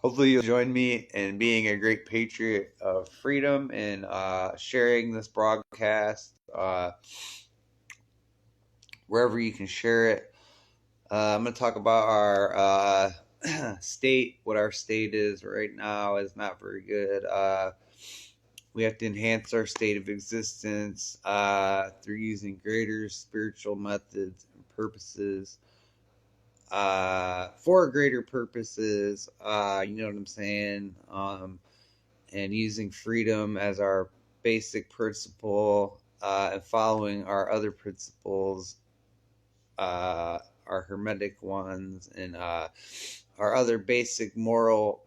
Hopefully, you'll join me in being a great patriot of freedom and sharing this broadcast wherever you can share it. I'm going to talk about our state. What our state is right now is not very good. We have to enhance our state of existence through using greater spiritual methods and purposes for greater purposes. You know what I'm saying? And using freedom as our basic principle and following our other principles, our hermetic ones, and our other basic moral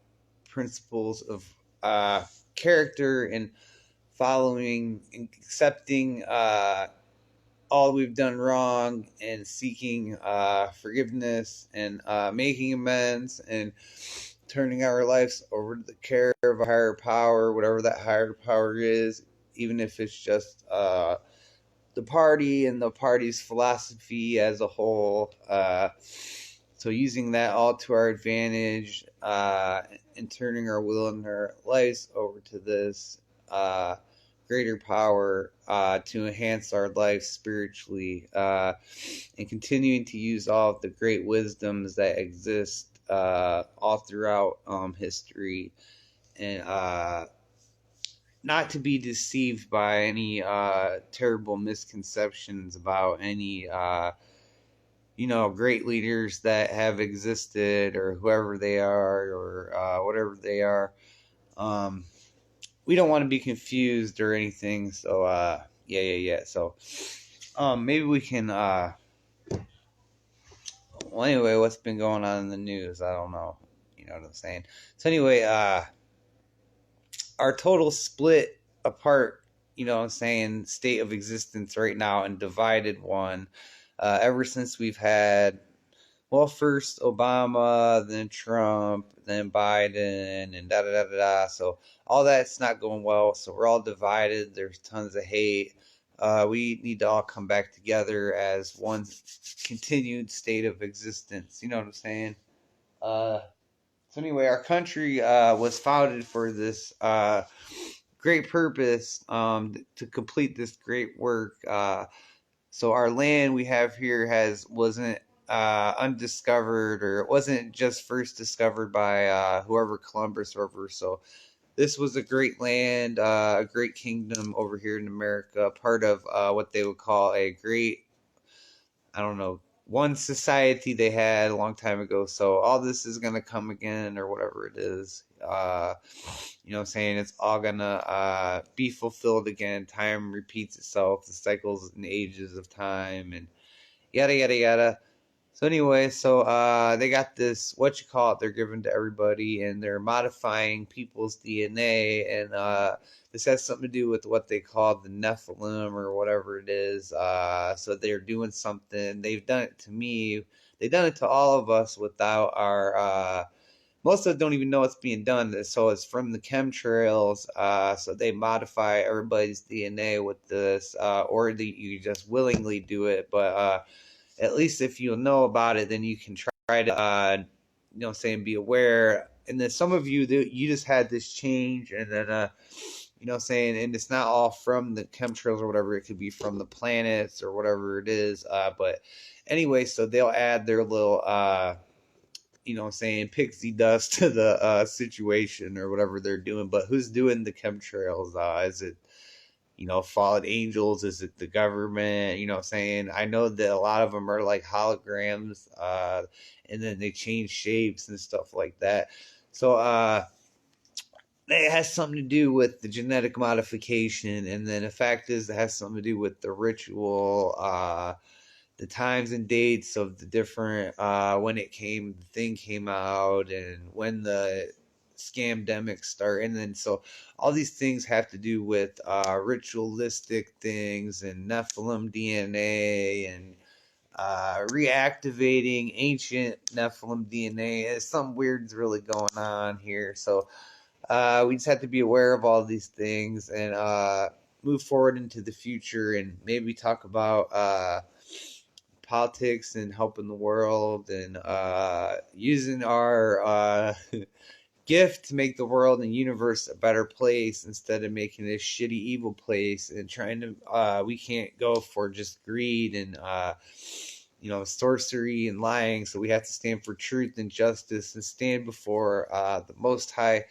principles of character and following and accepting all we've done wrong and seeking forgiveness and making amends and turning our lives over to the care of a higher power, whatever that higher power is, even if it's just the party and the party's philosophy as a whole. So using that all to our advantage and turning our will and our lives over to this greater power to enhance our life spiritually and continuing to use all of the great wisdoms that exist all throughout history and not to be deceived by any terrible misconceptions about any great leaders that have existed or whoever they are or whatever they are. We don't want to be confused or anything. So yeah. So maybe we can well, anyway, what's been going on in the news? I don't know. You know what I'm saying? So anyway, our total split apart, you know what I'm saying, state of existence right now and divided one ever since we've had, well, first Obama, then Trump, then Biden, and da da da da da. So all that's not going well. So we're all divided. There's tons of hate. We need to all come back together as one continued state of existence. You know what I'm saying? So anyway, our country was founded for this great purpose to complete this great work. So our land we have here wasn't undiscovered, or it wasn't just first discovered by whoever Columbus or whoever. So this was a great land, a great kingdom over here in America, part of what they would call a great, I don't know, one society they had a long time ago. So all this is going to come again or whatever it is. You know what I'm saying? It's all going to be fulfilled again. Time repeats itself, the cycles and ages of time, and yada, yada, yada. So anyway, they got this, what you call it, they're giving to everybody, and they're modifying people's DNA, and this has something to do with what they call the Nephilim or whatever it is. So they're doing something. They've done it to me. They've done it to all of us without our. Most of us don't even know it's being done. So it's from the chemtrails. So they modify everybody's DNA with this, or you just willingly do it, but. At least if you know about it, then you can try to, be aware. And then some of you, you just had this change, and then, and it's not all from the chemtrails or whatever. It could be from the planets or whatever it is. But anyway, so they'll add their little, pixie dust to the situation or whatever they're doing. But who's doing the chemtrails? Is it fallen angels? Is it the government? I know that a lot of them are like holograms, and then they change shapes and stuff like that. So it has something to do with the genetic modification, and then the fact is it has something to do with the ritual, the times and dates of the different when the thing came out, and when the scamdemic start, and then so all these things have to do with ritualistic things and Nephilim DNA and reactivating ancient Nephilim DNA. Something weird's really going on here. So we just have to be aware of all these things and move forward into the future and maybe talk about politics and helping the world and using our gift to make the world and universe a better place instead of making this shitty evil place and trying to we can't go for just greed and sorcery and lying. So we have to stand for truth and justice and stand before the most high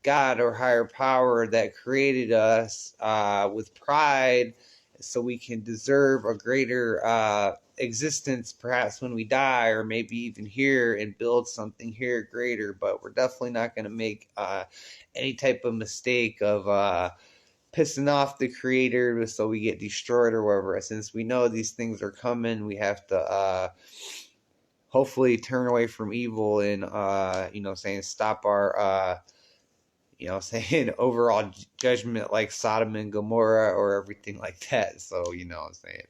God or higher power that created us with pride, so we can deserve a greater existence perhaps when we die, or maybe even here and build something here greater. But we're definitely not going to make any type of mistake of pissing off the creator so we get destroyed or whatever. Since we know these things are coming, we have to hopefully turn away from evil and stop our saying overall judgment like Sodom and Gomorrah or everything like that. So, I'm saying.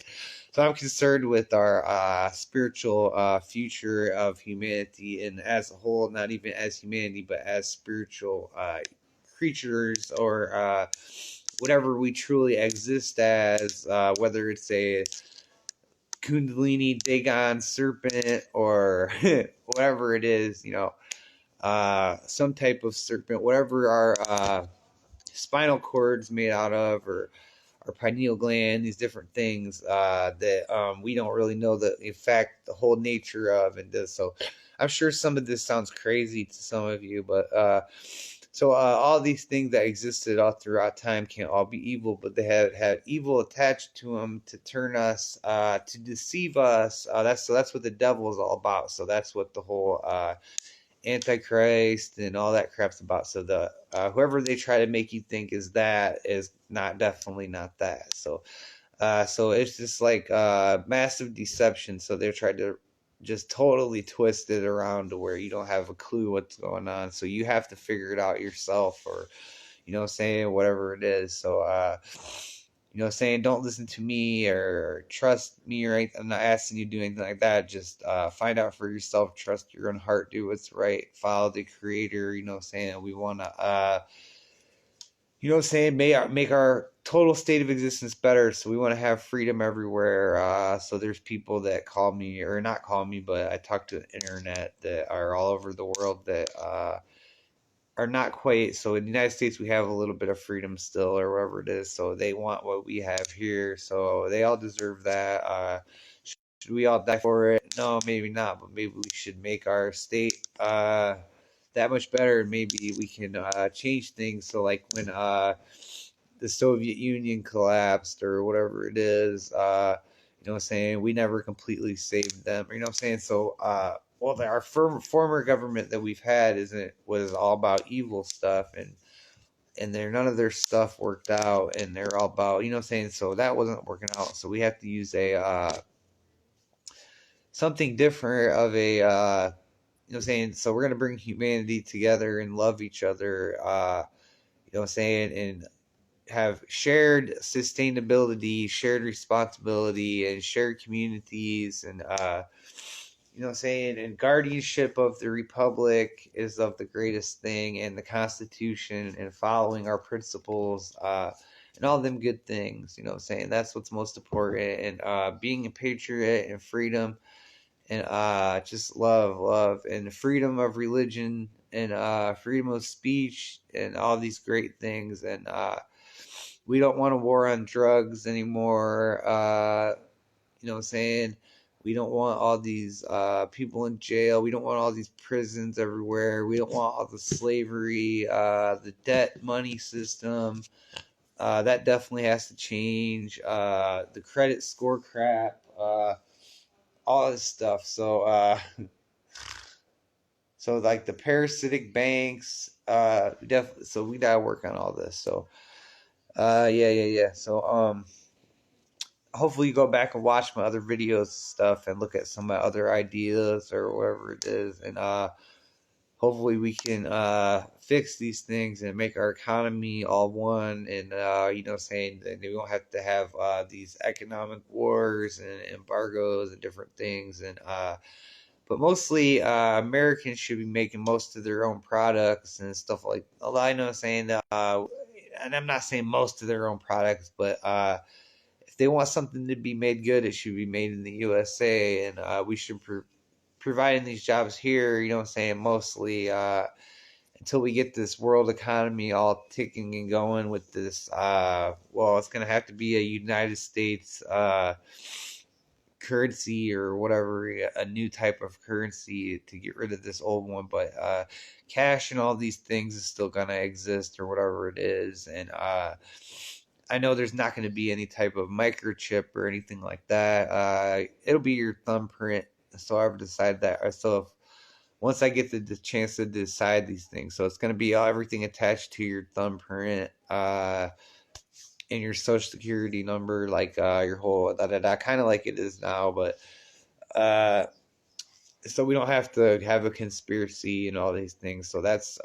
So I'm concerned with our spiritual future of humanity and as a whole, not even as humanity, but as spiritual creatures or whatever we truly exist as, whether it's a Kundalini Dagon serpent or whatever it is, some type of serpent, whatever our spinal cord's made out of, or our pineal gland, these different things that we don't really know the whole nature of. And this, so I'm sure some of this sounds crazy to some of you, but all these things that existed all throughout time can't all be evil, but they have evil attached to them to turn us, to deceive us. That's what the devil is all about. So that's what the whole Antichrist and all that crap's about. So the whoever they try to make you think is definitely not that. So it's just like massive deception. So they're trying to just totally twist it around to where you don't have a clue what's going on. So you have to figure it out yourself, or saying whatever it is. So saying don't listen to me or trust me or anything. I'm not asking you to do anything like that. Just find out for yourself, trust your own heart, do what's right, follow the creator. Saying we want to make our total state of existence better. So we want to have freedom everywhere. So there's people that call me, or not call me, but I talk to the internet that are all over the world that are not quite. So in the United States, we have a little bit of freedom still, or whatever it is. So they want what we have here. So they all deserve that. Should we all die for it? No, maybe not. But maybe we should make our state that much better. Maybe we can change things. So like when the Soviet Union collapsed or whatever it is, saying we never completely saved them. You know what I'm saying? So our former government that we've had was all about evil stuff, and none of their stuff worked out, and they're all about, so that wasn't working out. So we have to use a something different of a so we're gonna bring humanity together and love each other, and have shared sustainability, shared responsibility, and shared communities, and and guardianship of the republic is of the greatest thing, and the Constitution, and following our principles, and all them good things. That's what's most important, and being a patriot and freedom, and just love and freedom of religion, and freedom of speech, and all these great things. And we don't want a war on drugs anymore. We don't want all these people in jail. We don't want all these prisons everywhere. We don't want all the slavery, the debt money system. That definitely has to change. The credit score crap, all this stuff. So, so like the parasitic banks, so we gotta work on all this. So, yeah. So, hopefully you go back and watch my other videos and stuff and look at some of my other ideas or whatever it is, and hopefully we can fix these things and make our economy all one, and saying that we don't have to have these economic wars and embargoes and different things. And but mostly Americans should be making most of their own products and stuff like. Although I know saying and I'm not saying most of their own products, but if they want something to be made good, it should be made in the USA, and we should providing these jobs here, mostly, until we get this world economy all ticking and going with this, well, it's going to have to be a United States currency or whatever, a new type of currency to get rid of this old one. But cash and all these things is still going to exist or whatever it is. And I know there's not going to be any type of microchip or anything like that. It'll be your thumbprint. So I've decided that. So once I get the chance to decide these things, so it's going to be everything attached to your thumbprint, and your social security number, like your whole kind of like it is now, but uh, so we don't have to have a conspiracy and all these things. So that's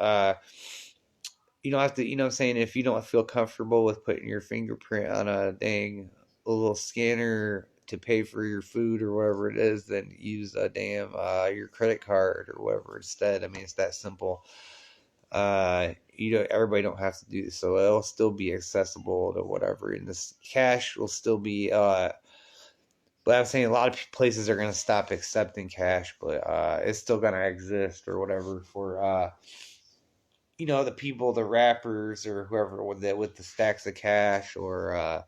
you don't have to, what I'm saying, if you don't feel comfortable with putting your fingerprint on a little scanner to pay for your food or whatever it is, then use a damn your credit card or whatever instead. I mean, it's that simple. Everybody don't have to do this, so it'll still be accessible to whatever, and this cash will still be but I'm saying a lot of places are going to stop accepting cash, but it's still going to exist or whatever for the people, the rappers or whoever with the stacks of cash, or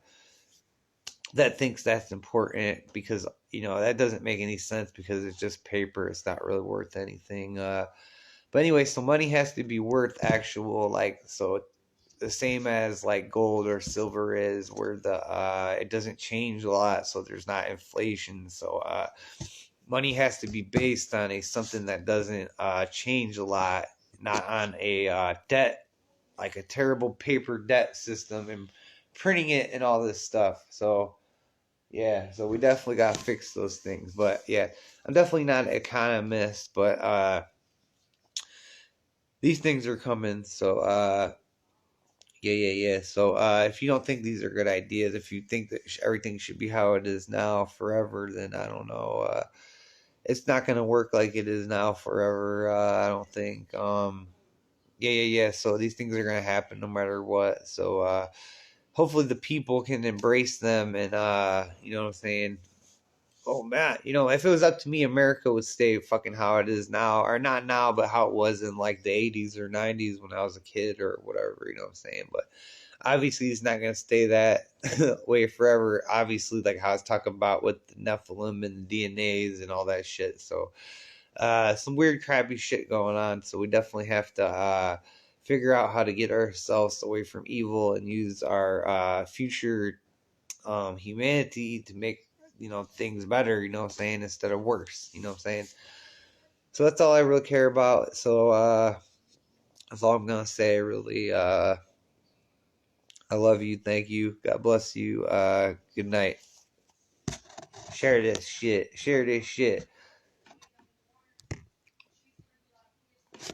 that thinks that's important, because that doesn't make any sense, because it's just paper. It's not really worth anything. But anyway, so money has to be worth actual, like, so the same as like gold or silver is, where the it doesn't change a lot, so there's not inflation. So money has to be based on something that doesn't change a lot, not on a debt, like a terrible paper debt system and printing it and all this stuff. So yeah, so we definitely got to fix those things. But yeah, I'm definitely not an economist, but these things are coming. So yeah. So if you don't think these are good ideas, if you think that everything should be how it is now forever, then I don't know. It's not going to work like it is now forever. I don't think. Yeah. So these things are going to happen no matter what. So hopefully the people can embrace them, and you know what I'm saying. Oh man, if it was up to me, America would stay fucking how it is now, or not now, but how it was in like the 80s or 90s when I was a kid or whatever. You know what I'm saying? But obviously, it's not gonna stay that way forever. Obviously, like how I was talking about with the Nephilim and the DNAs and all that shit. So, some weird, crappy shit going on. So we definitely have to figure out how to get ourselves away from evil and use our future humanity to make things better, what I'm saying, instead of worse, what I'm saying. So that's all I really care about. So that's all I'm gonna say, really. I love you, thank you, God bless you, good night. Share this shit.